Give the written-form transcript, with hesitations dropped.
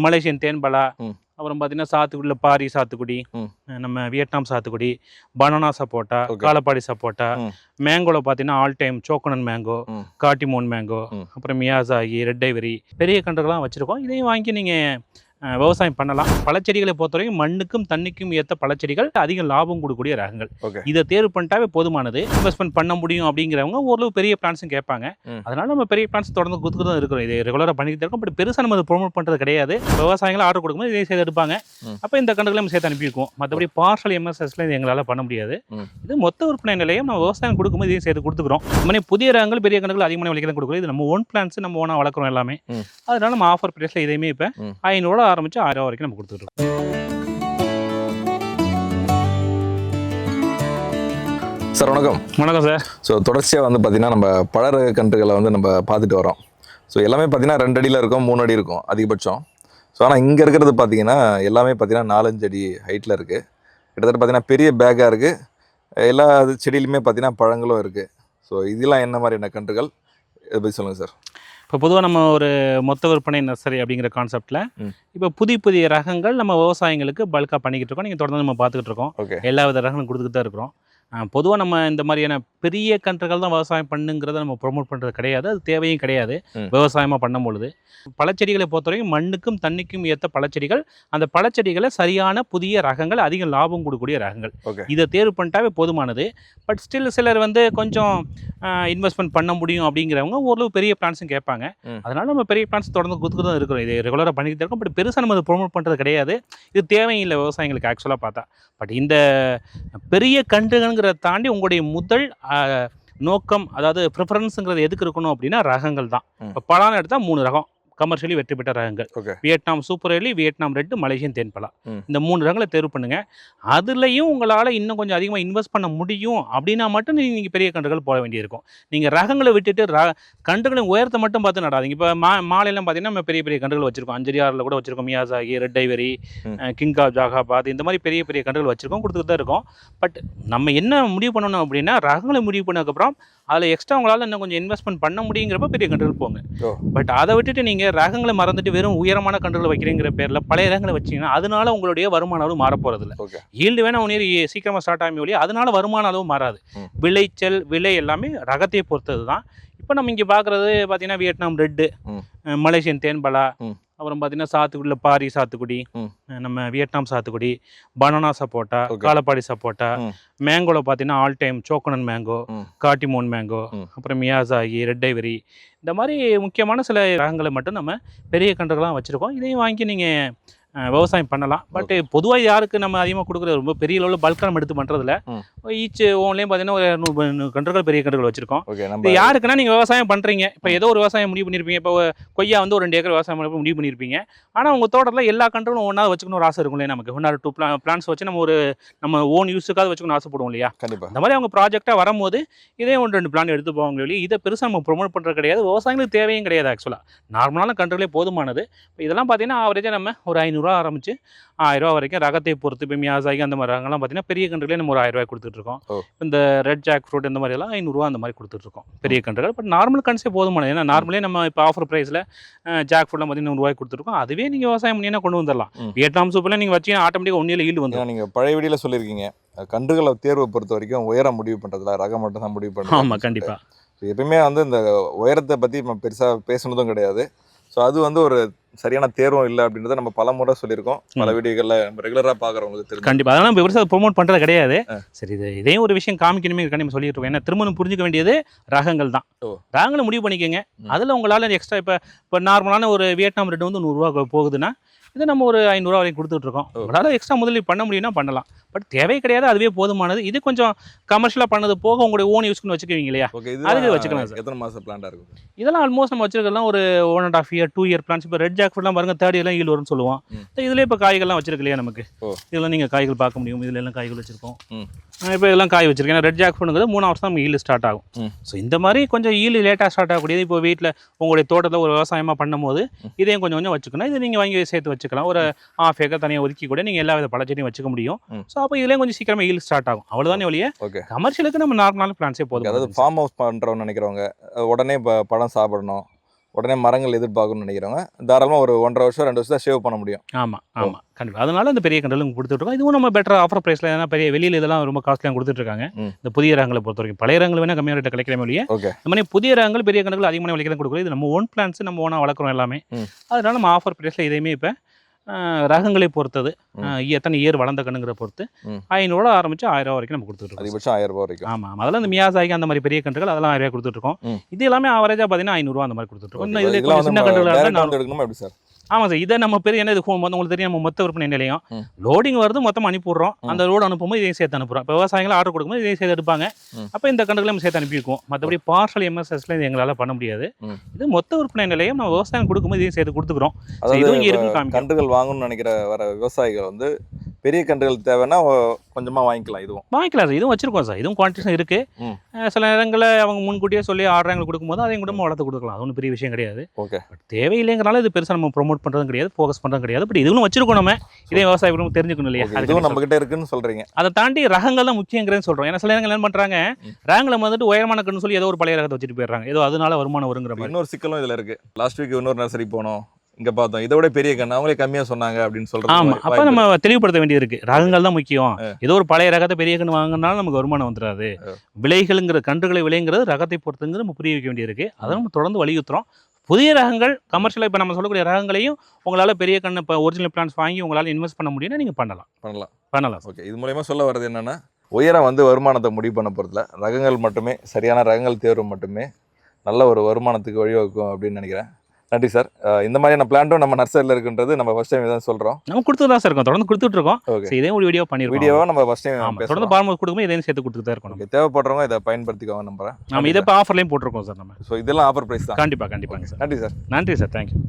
Malaysian தேன்பலா, ம். அப்புறம் பார்த்தீங்கன்னா சாத்துக்குடியில பாரி சாத்துக்குடி, ம். நம்ம வியட்நாம் சாத்துக்குடி, பனானா சப்போட்டா, ஓகே. காலப்பாடி சப்போட்டா, ம். மேங்கோல பார்த்தீங்கன்னா ஆல் டைம் சோக்கனன் மேங்கோ, ம். காட்டிமோன் மேங்கோ, ம். அப்புறம் மியாசாகி, ரெட் ஐவரி பெரிய கன்றுகள்லாம் வச்சுருக்கோம். இதையும் வாங்கி நீங்கள் விவசாயம் பண்ணலாம். பழச்செடிகளை பொறுத்தவரைக்கும் மண்ணுக்கும் தண்ணிக்கும் ஏற்ற பழச்செடிகள் அதிக லாபம் கொடுக்கக்கூடிய ரகங்கள். ஓகே. இதை தேர்வு பண்ணிட்டாவே போதுமானது. இன்வெஸ்ட்மெண்ட் பண்ண முடியும் அப்படிங்கிறவங்க ஓரளவு பெரிய பிளான்ஸும் கேட்பாங்க. ம். அதனால நம்ம பெரிய பிளான்ஸ் தொடர்ந்து கொடுத்துட்டு தான் இருக்கிறோம். இதை ரெகுலராக பண்ணிக்கிட்டு இருக்கோம். பட் பெருசாக நம்ம அதை ப்ரொமோட் பண்ணுறது கிடையாது. விவசாயிகள் ஆர்டர் கொடுக்கும்போது இதை சேர்த்து எடுப்பாங்க. ம். அப்போ இந்த கன்றுகளை நம்ம சேர்த்து அனுப்பியிருக்கோம். மற்றபடி பார்சல் எம்எஸ்எஸ்ல இது எங்களால் பண்ண முடியாது. ம். இது மொத்த விற்பனை நிலையம் நம்ம விவசாயம் கொடுக்கும்போது இதையும் சேர்த்து கொடுத்துக்கிறோம். இந்த மாதிரி புதிய ரகங்கள் பெரிய கன்றுகள் அதிகமான விலைக்கு தான் கொடுக்குறோம். இது நம்ம ஓன் பிளான்ஸ் நம்ம ஓனாக வளர்க்குறோம் எல்லாமே. ம். அதனால நம்ம ஆஃபர் ப்ரைஸில் இதையுமே இப்போ ம். 500 ஆரம்பிச்சு 1000 வரைக்கும் நம்ம கொடுத்துட்ருக்கோம். சார் வணக்கம். வணக்கம் சார். ஸோ தொடர்ச்சியாக வந்து பார்த்தீங்கன்னா நம்ம பழரக கன்றுகளை வந்து நம்ம பார்த்துட்டு வரோம். ஸோ எல்லாமே பார்த்தீங்கன்னா 2 அடியில் இருக்கும், 3 அடி இருக்கும் அதிகபட்சம். ஸோ ஆனால் இங்கே இருக்கிறது பார்த்தீங்கன்னா எல்லாமே பார்த்தீங்கன்னா 4-5 அடி ஹைட்டில் இருக்குது. கிட்டத்தட்ட பார்த்தீங்கன்னா பெரிய பேக்காக இருக்குது. எல்லா செடியிலுமே பார்த்தீங்கன்னா பழங்களும் இருக்குது. ஸோ இதெல்லாம் என்ன மாதிரியான கன்றுகள் இதை பற்றி சொல்லுங்கள் சார். இப்போ பொதுவாக நம்ம ஒரு மொத்த விற்பனை நர்சரி அப்படிங்கிற கான்செப்டில் இப்போ புதிய ரகங்கள் நம்ம விவசாயிகளுக்கு பல்காக பண்ணிக்கிட்டு இருக்கோம். நீங்கள் தொடர்ந்து நம்ம பார்த்துக்கிட்டு இருக்கோம். ஓகே. எல்லா வித ரகங்களும் கொடுத்துக்கிட்டு தான் இருக்கிறோம். பொதுவாக நம்ம இந்த மாதிரியான பெரிய கன்றுகள் தான் விவசாயம் பண்ணுங்கிறத நம்ம ப்ரொமோட் பண்ணுறது கிடையாது. அது தேவையும் கிடையாது விவசாயமாக பண்ணும் பொழுது. பழச்செடிகளை பொறுத்தவரைக்கும் மண்ணுக்கும் தண்ணிக்கும் ஏற்ற பழச்செடிகள், அந்த பழச்செடிகளை சரியான புதிய ரகங்கள், அதிக லாபம் கொடுக்கக்கூடிய ரகங்கள். இதை தேர்வு பண்ணிட்டாவே போதுமானது. பட் ஸ்டில் சிலர் வந்து கொஞ்சம் இன்வெஸ்ட்மெண்ட் பண்ண முடியும் அப்படிங்கிறவங்க ஓரளவு பெரிய பிளான்ஸும் கேட்பாங்க. அதனால நம்ம பெரிய பிளான்ஸ் தொடர்ந்து கொடுத்துட்டு தான் இருக்கிறோம். இதை ரெகுலராக பண்ணிக்கிட்டு இருக்கோம். பட் பெருசாக நம்ம அதை ப்ரொமோட் பண்ணுறது கிடையாது. இது தேவையில்லை விவசாயிகளுக்கு ஆக்சுவலாக பார்த்தா. பட் இந்த பெரிய கன்றுகள் தாண்டி உங்களுடைய முதல் நோக்கம், அதாவது ப்ரிஃபரன்ஸுங்கிறது எதுக்கு இருக்கணும் அப்படின்னா ரகங்கள் தான். இப்போ பழம்னு எடுத்தால் 3 ரகம் கமர்ஷியலி வெற்றி பெற்ற ரகங்கள். Vietnam super early, Vietnam red, Malaysian தேன்பலா. இந்த 3 ரகங்களை தேர்வு பண்ணுங்க. அதுலேயும் உங்களால் இன்னும் கொஞ்சம் அதிகமாக இன்வெஸ்ட் பண்ண முடியும் அப்படின்னா மட்டும் நீங்கள் பெரிய கன்றுகள் போட வேண்டியிருக்கும். நீங்கள் ரகங்களை விட்டுட்டு கன்றுகளின் உயரத்தை மட்டும் பார்த்து நடாதீங்க. இப்போ மாலையெல்லாம் பார்த்தீங்கன்னா நம்ம பெரிய பெரிய கன்றுகள் வச்சிருக்கோம். 5-6 கூட வச்சிருக்கோம். Miyazaki, red ivory, king of ஜாகாபாத், இந்த மாதிரி பெரிய பெரிய கன்றுகள் வச்சிருக்கோம், கொடுத்துட்டு தான் இருக்கோம். பட் நம்ம என்ன முடிவு பண்ணணும் அப்படின்னா ரகங்களை முடிவு பண்ணதுக்கப்புறம் அதில் எக்ஸ்ட்ரா உங்களால் இன்னும் கொஞ்சம் இன்வெஸ்ட்மெண்ட் பண்ண முடியுங்கிறப்ப பெரிய கன்றுகள் போங்க. பட் அதை விட்டுட்டு நீங்கள் ரகங்களை மறந்துட்டு வெறும் உயரமான கன்றுகளை வைக்கிறீங்கிற பேரில் பழைய ரகங்களை வச்சிங்கன்னா அதனால உங்களுடைய வருமான அளவு மாற போகிறதில்ல. ஈல்டு வேணா ஒன்று சீக்கிரமாக ஸ்டார்ட் ஆகி ஒழிய அதனால வருமான அளவு மாறாது. விளைச்சல், விலை எல்லாமே ரகத்தை பொறுத்தது தான். இப்போ நம்ம இங்கே பார்க்குறது பார்த்தீங்கன்னா வியட்நாம் ரெட்டு, மலேசியன் தேன்பலா, அப்புறம் பார்த்தீங்கன்னா சாத்துக்குடியில் பாரி சாத்துக்குடி, நம்ம வியட்நாம் சாத்துக்குடி, பனானா சப்போட்டா, காலப்பாடி சப்போட்டா, மேங்கோவில் பார்த்தீங்கன்னா ஆல் டைம் சோக்கனன் மேங்கோ, காட்டிமோன் மேங்கோ, அப்புறம் மியாசாகி, ரெட் ஐவரி, இந்த மாதிரி முக்கியமான சில ரகங்களை மட்டும் நம்ம பெரிய கன்றுகளாக வச்சுருக்கோம். இதையும் வாங்கி நீங்கள் விவசாயம் பண்ணலாம். பட் பொதுவாக யாருக்கு நம்ம அதிகமாக கொடுக்குறது ரொம்ப பெரிய அளவில் பல்காக நம்ம எடுத்து பண்ணுறதில்ல. ஈச் ஓன்லேயும் பார்த்தீங்கன்னா ஒரு 100 கன்றுகள் பெரிய கன்றுகள் வச்சுருக்கோம். இது யாருக்குன்னா நீங்கள் விவசாயம் பண்ணுறீங்க. இப்போ ஏதோ ஒரு விவசாயம் முடிவு பண்ணியிருப்பீங்க. இப்போ கொய்யா வந்து ஒரு 2 ஏக்கர் விவசாயம் முடிவு பண்ணியிருப்பீங்க. ஆனால் உங்கள் தோட்டத்தில் எல்லா கன்றுகளும் ஒன்றா வச்சுக்கணும் ஒரு ஆசை இருக்கும் இல்லையா? நமக்கு 1 or 2 பிளான்ஸ் வச்சு நம்ம ஓன் யூஸுக்காக வச்சுக்கணும் ஆசைப்படுவோம் இல்லையா? கண்டிப்பாக. அந்த மாதிரி அவங்க ப்ராஜெக்டாக வரும்போது இதே 1-2 பிளான் எடுத்து போவாங்க இல்லையா? இதை பெருசாக நம்ம ப்ரொமோட் பண்ணுறது கிடையாது. விவசாயிகளுக்கு தேவையும் கிடையாது. ஆக்சுவலாக நார்மலான கன்றுகளே போதுமானது. இப்போ இதெல்லாம் பார்த்தீங்கன்னா ஆவரேஜாக நம்ம ஒரு 500 ஆரம்பிச்சு 1000 வரைக்கும் ரகத்தை பொறுத்து. இப்போ மியாசாகி அந்த மாதிரி ரகங்கள்லாம் பார்த்தீங்கன்னா பெரிய கன்றுகளே நம்ம ஒரு 1000 கொடுத்துட்டு இருக்கோம். இந்த ரெட் ஜாக் ஃப்ரூட் இந்த மாதிரி எல்லாம் 500 அந்த மாதிரி கொடுத்துட்டு இருக்கோம் பெரிய கன்றுகள். பட் நார்மல் கன்ஸே போதுமானது. ஏன்னா நார்மலே நம்ம இப்போ ஆஃபர் ப்ரைஸில் ஜாக் ஃப்ரூட்லாம் பார்த்தீங்கன்னா 100 கொடுத்துருக்கோம். அதுவே நீங்கள் விவசாயம் பண்ணினா கொண்டு வந்துடலாம். வியட்நாம் சூப்பரில் நீங்கள் வச்சீங்கன்னா ஆட்டோமேட்டிக்காக 1 ஈல்டு வந்துடும். நீங்கள் பழைய வீடியோவில் சொல்லியிருக்கீங்க கன்றுகளை தேர்வை பொறுத்த வரைக்கும் உயரம் முடிவு பண்ணுறதுல ரகம் மட்டும் தான் முடிவு பண்ணுறோம். ஆமாம், கண்டிப்பாக. எப்பயுமே வந்து இந்த உயரத்தை பற்றி நம்ம பெருசாக பேசுனதும் கிடையாது. ஸோ அது வந்து ஒரு சரியான தேர்வும் இல்லை அப்படின்றத நம்ம பல முறை சொல்லியிருக்கோம். பல வீடியோக்களில் நம்ம ரெகுலராக பார்க்குறவங்களுக்கு தெரியும். கண்டிப்பாக அதெல்லாம் நம்ம பெருசாக ப்ரொமோட் பண்ணுறது கிடையாது. சரி, இதையும் ஒரு விஷயம் காமிக்கணுமே நம்ம சொல்லிட்டு இருக்கோம். ஏன்னா திருமணம் புரிஞ்சுக்க வேண்டியது ரகங்கள் தான். ரகங்களை முடிவு பண்ணிக்கோங்க. அதில் உங்களால் எக்ஸ்ட்ரா இப்போ நார்மலான ஒரு வியட்நாம் ரெட் வந்து 100 போகுதுன்னா இதை நம்ம ஒரு 500 வரைக்கும் கொடுத்துட்ருக்கோம். உங்களால் எக்ஸ்ட்ரா முதலீடு பண்ண முடியும்னா பண்ணலாம். பட் தேவை கிடையாது, அதுவே போதுமானது. இது கொஞ்சம் கமர்ஷியலாக பண்ணது போக உங்களுடைய ஓன் யூஸ்க்குன்னு வச்சுக்குவீங்க இல்லையா? அதுக்கு வச்சுக்கலாம் சார். எத்தனை மாதம் பிளான்டாக இருக்கும் இதெல்லாம்? ஆல்மோஸ்ட் நம்ம வச்சிருக்கலாம் ஒரு 1.5 year 2 year பிளான்ஸ். இப்போ ரெட் ஜாக் ஃப்ரூட்லாம் பாருங்க 3rd year ஈல்டு வரும்னு சொல்லுவோம். இதில் இப்போ காய்கள்லாம் வச்சிருக்கு இல்லையா நமக்கு? இதெல்லாம் நீங்கள் காய்கள் பார்க்க முடியும். இதில் எல்லாம் காய்கள் வச்சிருக்கோம். இப்போ இதெல்லாம் காய் வச்சிருக்கேன். ரெட் ஜாக் ஃப்ரூட்டுங்கிறது 3 வருஷம் நம்ம ஈல்டு ஸ்டார்ட் ஆகும். ஸோ இந்த மாதிரி கொஞ்சம் ஈல்டு லேட்டாக ஸ்டார்ட் ஆகக்கூடியது. இப்போ வீட்டில் உங்களுடைய தோட்டத்தில் ஒரு விவசாயமாக பண்ணும்போது இதையும் கொஞ்சம் கொஞ்சம் வச்சுக்கணும். இதை நீங்கள் வாங்கி சேர்த்து வச்சுக்கலாம். ஒரு 1/2 ஏக்கர் தனியாக ஒதுக்கி கூட நீங்கள் எல்லா வித பழச்செடியும் வச்சுக்க முடியும். ஸோ அப்போ இதுலேயும் கொஞ்சம் சீக்கிரமாக ஈல்டு ஸ்டார்ட் ஆகும். அவ்வளோதானே வழியே. கமர்ஷியலுக்கு நம்ம நார்மலான பிளான்ஸே போதும். அதாவது ஃபார்ம் ஹவுஸ் பண்ணுறோம்னு நினைக்கிறவங்க உடனே பழம் சாப்பிடணும், உடனே மரங்கள் எதிர்பார்க்கணும்னு நினைக்கிறவங்க தாராளமாக ஒரு 1.5 வருஷம் 2 வருஷம் சேவ் பண்ண முடியும். ஆமாம் ஆமாம் கண்டிப்பாக. அதனால இந்த பெரிய கன்றுகள் கொடுத்துட்ருக்கோம். இதுவும் நம்ம பெட்டர் ஆஃபர் ப்ரைஸில், ஏன்னா பெரிய வெளியில் இதெல்லாம் ரொம்ப காஸ்ட்லியாக கொடுத்துட்ருக்காங்க. இந்த புதிய ரகங்களை பொறுத்த வரைக்கும் பழைய ரகங்கள் வேணால் கம்மியாக ரேட்டை கிடைக்கிற மொழியே ஓகே. இந்த மாதிரி புதிய ரகங்கள் பெரிய கன்றுகள் அதிகமான விலைக்கு கொடுக்குறது. இது நம்ம ஓன் பிளான்ஸ், நம்ம ஓனாக வளர்க்குறோம் எல்லாமே. அதனால நம்ம ஆஃபர் ப்ரைஸில் இதையுமே இப்போ ரகங்களை பொறுத்தது, எத்தனை இயர் வளர்ந்த கண்ணுங்கிற பொறுத்து 500 ஆரம்பிச்சு 1000 வரைக்கும் நம்ம கொடுத்துட்ருக்கோம். அதிகபட்சம் 1000 ரூபாய் வரைக்கும். ஆமாம், அதெல்லாம் இந்த மியாசாகி அந்த மாதிரி பெரிய கன்றுகள் அதெல்லாம் 1000 கொடுத்துட்ருக்கோம். இது எல்லாமே ஆவரேஜாக பார்த்தீங்கன்னா 500 அந்த மாதிரி கொடுத்துட்ருக்கோம். இன்னும் இதில் கொஞ்சம் சின்ன கன்றுகளாக எடுக்கணுமா எப்படி சார்? ஆமாம் சார், இதை நம்ம பெரிய என்ன இது உங்களுக்கு தெரியும், நம்ம மொத்த விற்பனை நிலையம் லோடிங் வருது, மொத்தமாக அனுப்பிடுறோம். அந்த லோடு அனுப்பும்போது இதையும் சேர்த்து அனுப்புகிறோம். இப்போ விவசாயிகள் ஆர்டர் கொடுக்கும்போது இதையும் சேர்த்து எடுப்பாங்க. அப்போ இந்த கன்றுகளை நம்ம சேர்த்து அனுப்பியிருக்கோம். மற்றபடி பார்சல் எம்எஸ்எஸ்ல இது எங்களால் பண்ண முடியாது. இது மொத்த விற்பனை நிலையம், நம்ம விவசாயம் கொடுக்கும்போது இதையும் சேர்த்து கொடுத்துக்கிறோம். இதுவும் இங்கே இருக்கு. கன்றுகள் வாங்கணும்னு நினைக்கிற வர விவசாயிகள் வந்து பெரிய கன்றுகள் தேவைன்னா கொஞ்சமாக வாங்கிக்கலாம். இதுவும் வாங்கிக்கலாம் சார், இதுவும் வச்சிருக்கோம் சார். இதுவும் குவான்டிட்டி இருக்கு. சில நேரங்களில் அவங்க முன்கூட்டியே சொல்லி ஆர்டர் எங்களுக்கு கொடுக்கும்போது அதையும் கூட வளர்த்து கொடுக்கலாம். அது ஒன்றும் பெரிய விஷயம் கிடையாது. ஓகே. பட் தேவையில்லைங்கிறனால இது பெருசாக நம்ம ப்ரொமோட் பண்ணுறதும் கிடையாது, ஃபோக்கஸ் பண்ணுறதும் கிடையாது. பட் இதுவும் வச்சிருக்கோம். நம்ம இதே விவசாயம் தெரிஞ்சுக்கணும் இல்லையா? அதுவும் நம்ம கிட்ட இருக்குன்னு சொல்றீங்க. அதை தாண்டி ரகங்கள் தான் முக்கியங்கிறேன்னு சொல்கிறோம். ஏன்னா சில நேரங்கள் என்ன பண்ணுறாங்க, ரகங்களை வந்துட்டு உயரமான கன்று சொல்லி ஏதோ ஒரு பழைய ரகத்தை வச்சுட்டு போயிடுறாங்க. ஏதோ அதனால வருமானம் வருங்கிற மாதிரி. இன்னொரு சிக்கலும் இதில் இருக்கு. லாஸ்ட் வீக் இன்னொரு நர்சரி போனோம், இங்கே பார்த்தோம் இதை விட பெரிய கன்று அவங்களே கம்மியாக சொன்னாங்க அப்படின்னு சொல்கிறாங்க. ஆமாம், அப்போ நம்ம தெளிவுபடுத்த வேண்டியது இருக்குது. ரகங்கள் தான் முக்கியம். ஏதோ ஒரு பழைய ரகத்தை பெரிய கன்று வாங்கினாலும் நமக்கு வருமானம் வந்துடாது. விலைகள்ங்கிற கன்றுகளை விலைங்கிறது ரகத்தை பொறுத்துங்கிறது நம்ம புரிய வைக்க வேண்டியது இருக்குது. அதை நம்ம தொடர்ந்து வலியுறுத்துறோம். புதிய ரகங்கள் கமர்ஷியலாக இப்போ நம்ம சொல்லக்கூடிய ரகங்களையும் உங்களால் பெரிய கன்று இப்போ ஒரிஜினல் பிளான்ஸ் வாங்கி உங்களால் இன்வெஸ்ட் பண்ண முடியும்னா நீங்கள் பண்ணலாம். ஓகே. இது மூலயமா சொல்ல வர்றது என்னென்னா, உயரம் வந்து வருமானத்தை முடிவு பண்ண போகிறதுல ரகங்கள் மட்டுமே, சரியான ரகங்கள் தேர்வு மட்டுமே நல்ல ஒரு வருமானத்துக்கு வழிவகுக்கும் அப்படின்னு நினைக்கிறேன். நன்றி சார். இந்த மாதிரியான பிளான்ட்டும் நம்ம நர்சரியில் இருக்குன்றது நம்ம ஃபர்ஸ்ட் டைம் தான் சொல்கிறோம். நம்ம கொடுத்து தான் சார் இருக்கோம், தொடர்ந்து கொடுத்துட்டு இருக்கோம். ஓகே. இதே ஒரு வீடியோ பண்ணிருக்கோம். வீடியோவை நம்ம ஃபர்ஸ்ட் டைம் தொடர்ந்து பார்க்கும்போது கொடுக்கும்போது இதையும் சேர்த்து கொடுத்துட்டு தான் இருக்கோம். ஓகே. தேவைப்படுறவங்க இதை பயன்படுத்திக்கோங்க நம்புறேன். நம்ம இதை இப்போ ஆஃபர்லையும் போட்டிருக்கோம் சார். நம்ம ஸோ இதெல்லாம் ஆஃபர் ப்ரைஸ் தான். கண்டிப்பாக சார். நன்றி சார். நன்றி சார், தேங்க்யூ.